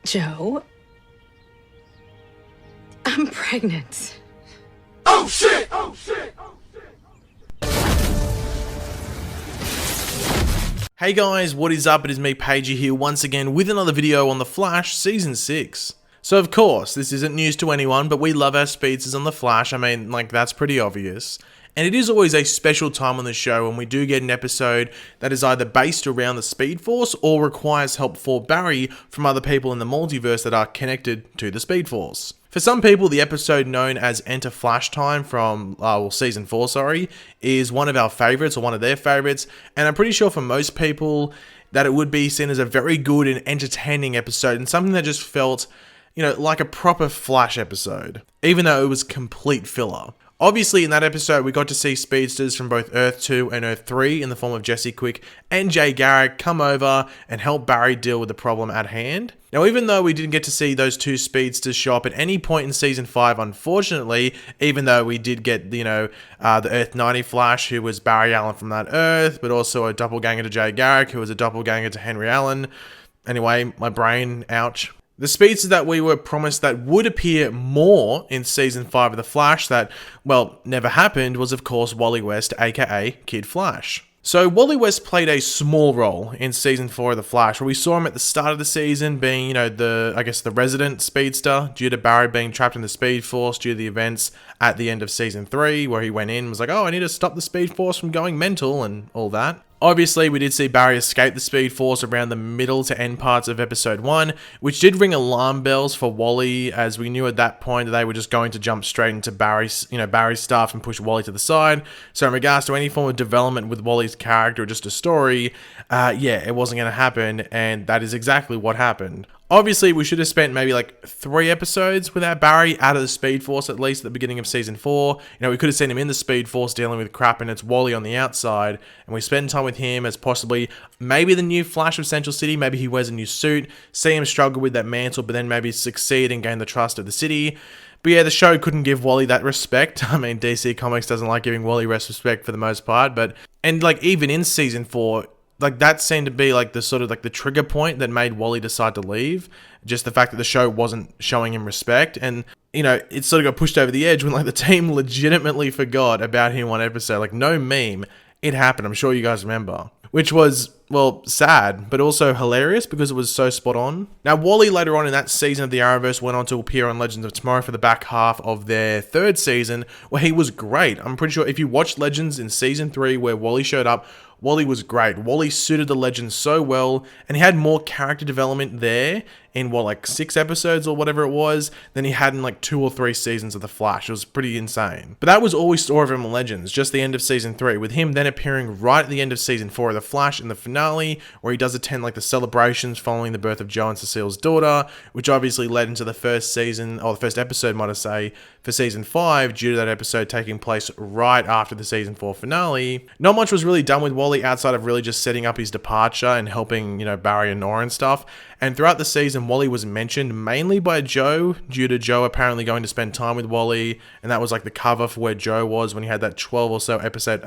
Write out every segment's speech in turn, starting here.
Joe, I'm pregnant. Oh shit! Oh shit! Hey guys, what is up? It is me, Pagey, here once again with another video on The Flash Season 6. So of course, this isn't news to anyone, but we love our speedsters on The Flash. I mean, like, that's pretty obvious. And it is always a special time on the show when we do get an episode that is either based around the Speed Force or requires help for Barry from other people in the multiverse that are connected to the Speed Force. For some people, the episode known as Enter Flash Time from, Season 4, is one of our favorites, or one of their favorites, and I'm pretty sure for most people that it would be seen as a very good and entertaining episode, and something that just felt, like a proper Flash episode, even though it was complete filler. Obviously, in that episode, we got to see speedsters from both Earth 2 and Earth 3 in the form of Jesse Quick and Jay Garrick come over and help Barry deal with the problem at hand. Now, even though we didn't get to see those two speedsters show up at any point in Season 5, unfortunately, even though we did get, the Earth 90 Flash, who was Barry Allen from that Earth, but also a doppelganger to Jay Garrick, who was a doppelganger to Henry Allen. Anyway, my brain, ouch. The speedsters that we were promised that would appear more in Season 5 of The Flash that, never happened was, of course, Wally West, aka Kid Flash. So Wally West played a small role in Season 4 of The Flash, where we saw him at the start of the season being, the resident speedster, due to Barry being trapped in the Speed Force due to the events at the end of Season 3, where he went in and was like, oh, I need to stop the Speed Force from going mental and all that. Obviously, we did see Barry escape the Speed Force around the middle to end parts of Episode 1, which did ring alarm bells for Wally, as we knew at that point that they were just going to jump straight into Barry's stuff and push Wally to the side. So in regards to any form of development with Wally's character or just a story, it wasn't going to happen, and that is exactly what happened. Obviously, we should have spent maybe 3 episodes without Barry out of the Speed Force, at least at the beginning of Season 4. We could have seen him in the Speed Force dealing with crap, and it's Wally on the outside, and we spend time with him as possibly maybe the new Flash of Central City. Maybe he wears a new suit, see him struggle with that mantle, but then maybe succeed and gain the trust of the city. But yeah, the show couldn't give Wally that respect. I mean, DC Comics doesn't like giving Wally respect for the most part, and even in Season 4, that seemed to be the trigger point that made Wally decide to leave. Just the fact that the show wasn't showing him respect, and it sort of got pushed over the edge when the team legitimately forgot about him one episode. No meme, it happened. I'm sure you guys remember, which was sad, but also hilarious because it was so spot on. Now, Wally later on in that season of the Arrowverse went on to appear on Legends of Tomorrow for the back half of their 3rd season, where he was great. I'm pretty sure if you watched Legends in Season 3 where Wally showed up, Wally was great. Wally suited the Legends so well, and he had more character development there in 6 episodes or whatever it was than he had in 2 or 3 seasons of The Flash. It was pretty insane. But that was all we saw of him in Legends, just the end of Season 3, with him then appearing right at the end of Season 4 of The Flash in the finale, where he does attend the celebrations following the birth of Joe and Cecile's daughter, which obviously led into the first season, or the first episode, might I say, for Season 5, due to that episode taking place right after the Season 4 finale. Not much was really done with Wally outside of really just setting up his departure and helping, Barry and Nora and stuff. And throughout the season, Wally was mentioned mainly by Joe, due to Joe apparently going to spend time with Wally, and that was the cover for where Joe was when he had that 12 or so episode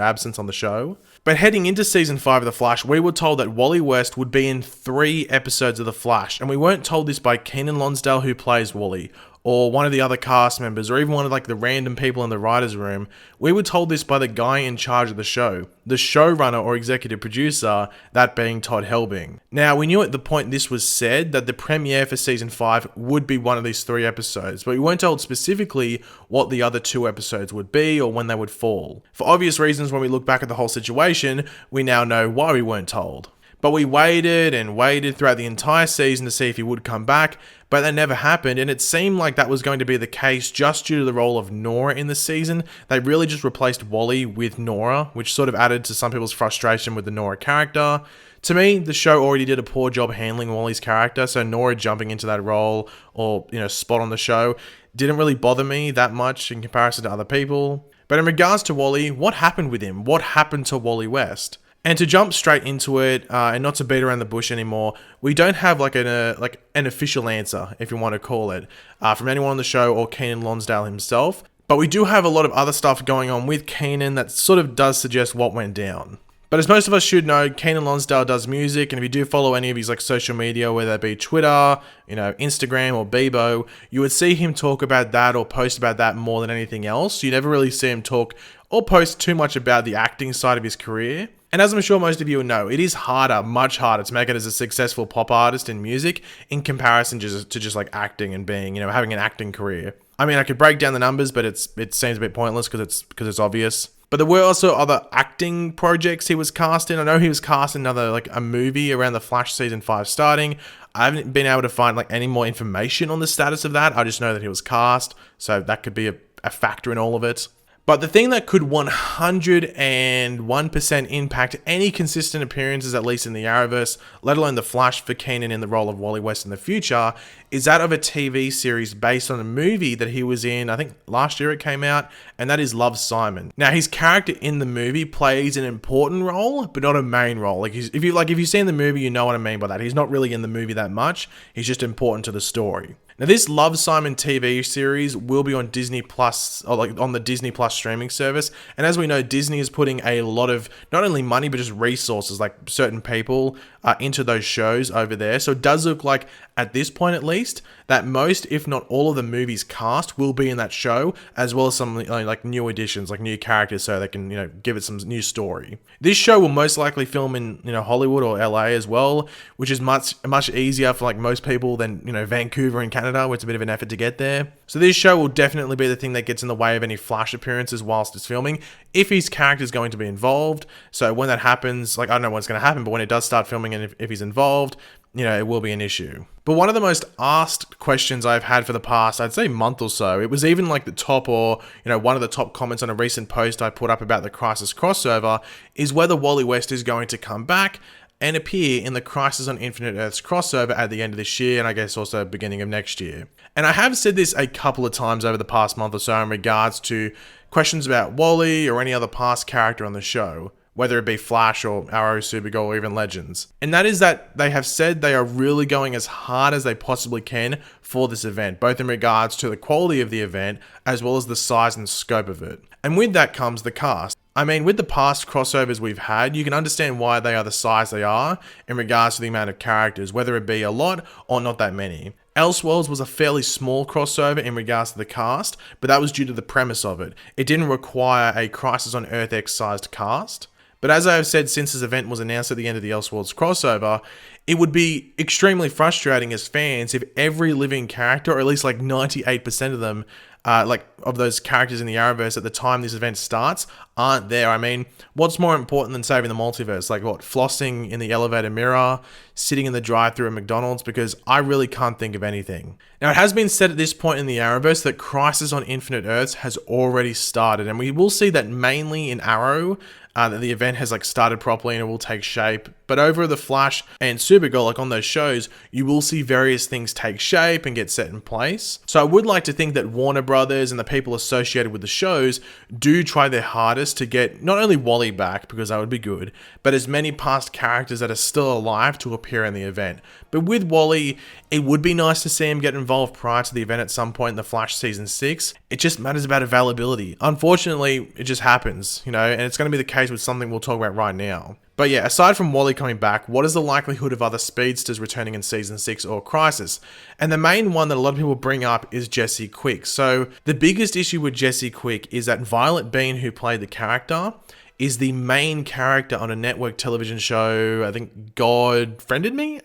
absence on the show. But heading into Season 5 of The Flash, we were told that Wally West would be in 3 episodes of The Flash, and we weren't told this by Keenan Lonsdale, who plays Wally, or one of the other cast members, or even one of the random people in the writer's room. We were told this by the guy in charge of the show, the showrunner or executive producer, that being Todd Helbing. Now, we knew at the point this was said that the premiere for Season 5 would be one of these 3 episodes, but we weren't told specifically what the other 2 episodes would be or when they would fall. For obvious reasons, when we look back at the whole situation, we now know why we weren't told. But we waited and waited throughout the entire season to see if he would come back, but that never happened, and it seemed like that was going to be the case just due to the role of Nora in the season. They really just replaced Wally with Nora, which sort of added to some people's frustration with the Nora character. To me, the show already did a poor job handling Wally's character, so Nora jumping into that role or, spot on the show didn't really bother me that much in comparison to other people. But in regards to Wally, what happened with him? What happened to Wally West? And to jump straight into it, and not to beat around the bush anymore, we don't have an official answer, if you want to call it, from anyone on the show or Keenan Lonsdale himself. But we do have a lot of other stuff going on with Keenan that sort of does suggest what went down. But as most of us should know, Keenan Lonsdale does music, and if you do follow any of his like social media, whether it be Twitter, Instagram or Bebo, you would see him talk about that or post about that more than anything else. You never really see him talk or post too much about the acting side of his career. And as I'm sure most of you know, it is harder, much harder to make it as a successful pop artist in music in comparison to just like acting and being, having an acting career. I mean, I could break down the numbers, but it seems a bit pointless because it's obvious. But there were also other acting projects he was cast in. I know he was cast in a movie around the Flash season 5 starting. I haven't been able to find any more information on the status of that. I just know that he was cast, so that could be a factor in all of it. But the thing that could 101% impact any consistent appearances, at least in the Arrowverse, let alone the Flash for Keenan in the role of Wally West in the future, is that of a TV series based on a movie that he was in, I think last year it came out, and that is Love, Simon. Now, his character in the movie plays an important role, but not a main role. If you've seen the movie, you know what I mean by that. He's not really in the movie that much. He's just important to the story. Now, this Love, Simon TV series will be on Disney Plus, or on the Disney Plus streaming service. And as we know, Disney is putting a lot of not only money, but just resources, like certain people, into those shows over there. So it does look like, at this point at least, that most, if not all of the movie's cast will be in that show, as well as some new additions, like new characters, so they can give it some new story. This show will most likely film in Hollywood or LA as well, which is much easier for most people than Vancouver in Canada, where it's a bit of an effort to get there. So this show will definitely be the thing that gets in the way of any Flash appearances whilst it's filming, if his character is going to be involved. So when that happens, I don't know what's going to happen, but when it does start filming and if he's involved, it will be an issue. But one of the most asked questions I've had for the past, I'd say month or so, it was even the top or, one of the top comments on a recent post I put up about the Crisis crossover, is whether Wally West is going to come back and appear in the Crisis on Infinite Earths crossover at the end of this year, and I guess also beginning of next year. And I have said this a couple of times over the past month or so in regards to questions about Wally or any other past character on the show, whether it be Flash or Arrow, Supergirl, or even Legends. And that is that they have said they are really going as hard as they possibly can for this event, both in regards to the quality of the event, as well as the size and scope of it. And with that comes the cast. I mean, with the past crossovers we've had, you can understand why they are the size they are in regards to the amount of characters, whether it be a lot or not that many. Elseworlds was a fairly small crossover in regards to the cast, but that was due to the premise of it. It didn't require a Crisis on Earth X-sized cast. But as I have said since this event was announced at the end of the Elseworlds crossover, it would be extremely frustrating as fans if every living character, or at least 98% of them, of those characters in the Arrowverse at the time this event starts, aren't there. I mean, what's more important than saving the multiverse? Flossing in the elevator mirror, sitting in the drive-thru at McDonald's? Because I really can't think of anything. Now, it has been said at this point in the Arrowverse that Crisis on Infinite Earths has already started, and we will see that mainly in Arrow, that the event has started properly and it will take shape. But over the Flash and Supergirl, on those shows, you will see various things take shape and get set in place. So I would like to think that Warner Brothers and the people associated with the shows do try their hardest to get not only Wally back, because that would be good, but as many past characters that are still alive to appear in the event. But with Wally, it would be nice to see him get involved prior to the event at some point in the Flash season 6. It just matters about availability. Unfortunately, it just happens, and it's going to be the case with something we'll talk about right now. But yeah, aside from Wally coming back, what is the likelihood of other speedsters returning in Season 6 or Crisis? And the main one that a lot of people bring up is Jesse Quick. So the biggest issue with Jesse Quick is that Violet Bean, who played the character, is the main character on a network television show. I think God Friended Me?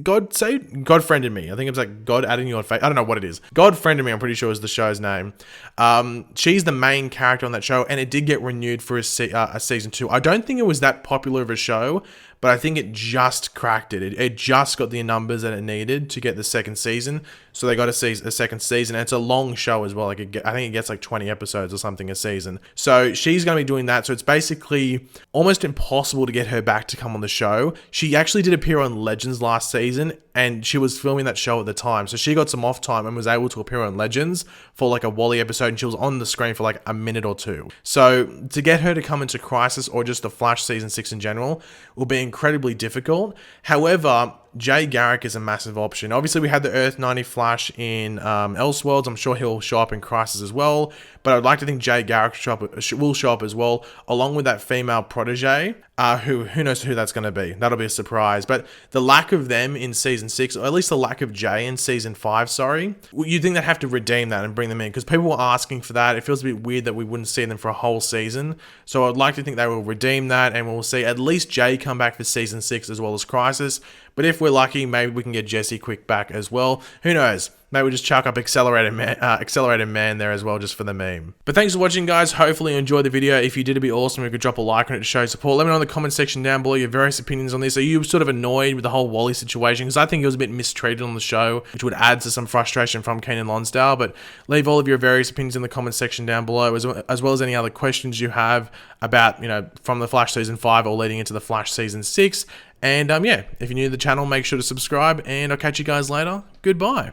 God Friended Me. I think it's God Adding You on Facebook. I don't know what it is. God Friended Me, I'm pretty sure is the show's name. She's the main character on that show, and it did get renewed for a season 2. I don't think it was that popular of a show, but I think it just cracked it. It just got the numbers that it needed to get the second season. So they got a second season. And it's a long show as well. I think it gets 20 episodes or something a season. So she's going to be doing that. So it's basically almost impossible to get her back to come on the show. She actually did appear on Legends last season, and she was filming that show at the time. So she got some off time and was able to appear on Legends for a Wally episode, and she was on the screen for a minute or two. So to get her to come into Crisis or just the Flash season 6 in general will be incredibly difficult. However, Jay Garrick is a massive option. Obviously, we had the Earth 90 Flash in Elseworlds. I'm sure he'll show up in Crisis as well. But I'd like to think Jay Garrick will show up as well, along with that female protege, who knows who that's going to be. That'll be a surprise. But the lack of them in Season 6, or at least the lack of Jay in Season 5, you'd think they'd have to redeem that and bring them in, because people were asking for that. It feels a bit weird that we wouldn't see them for a whole season. So I'd like to think they will redeem that, and we'll see at least Jay come back for Season 6 as well as Crisis. But if we're lucky, maybe we can get Jesse Quick back as well. Who knows? Maybe we'll just chuck up Accelerated Man there as well, just for the meme. But thanks for watching, guys. Hopefully you enjoyed the video. If you did, it'd be awesome if you could drop a like on it to show support. Let me know in the comment section down below your various opinions on this. Are you sort of annoyed with the whole Wally situation? Because I think he was a bit mistreated on the show, which would add to some frustration from Keenan Lonsdale. But leave all of your various opinions in the comment section down below, as well as any other questions you have about, from the Flash Season 5 or leading into the Flash Season 6. And yeah, if you're new to the channel, make sure to subscribe, and I'll catch you guys later. Goodbye.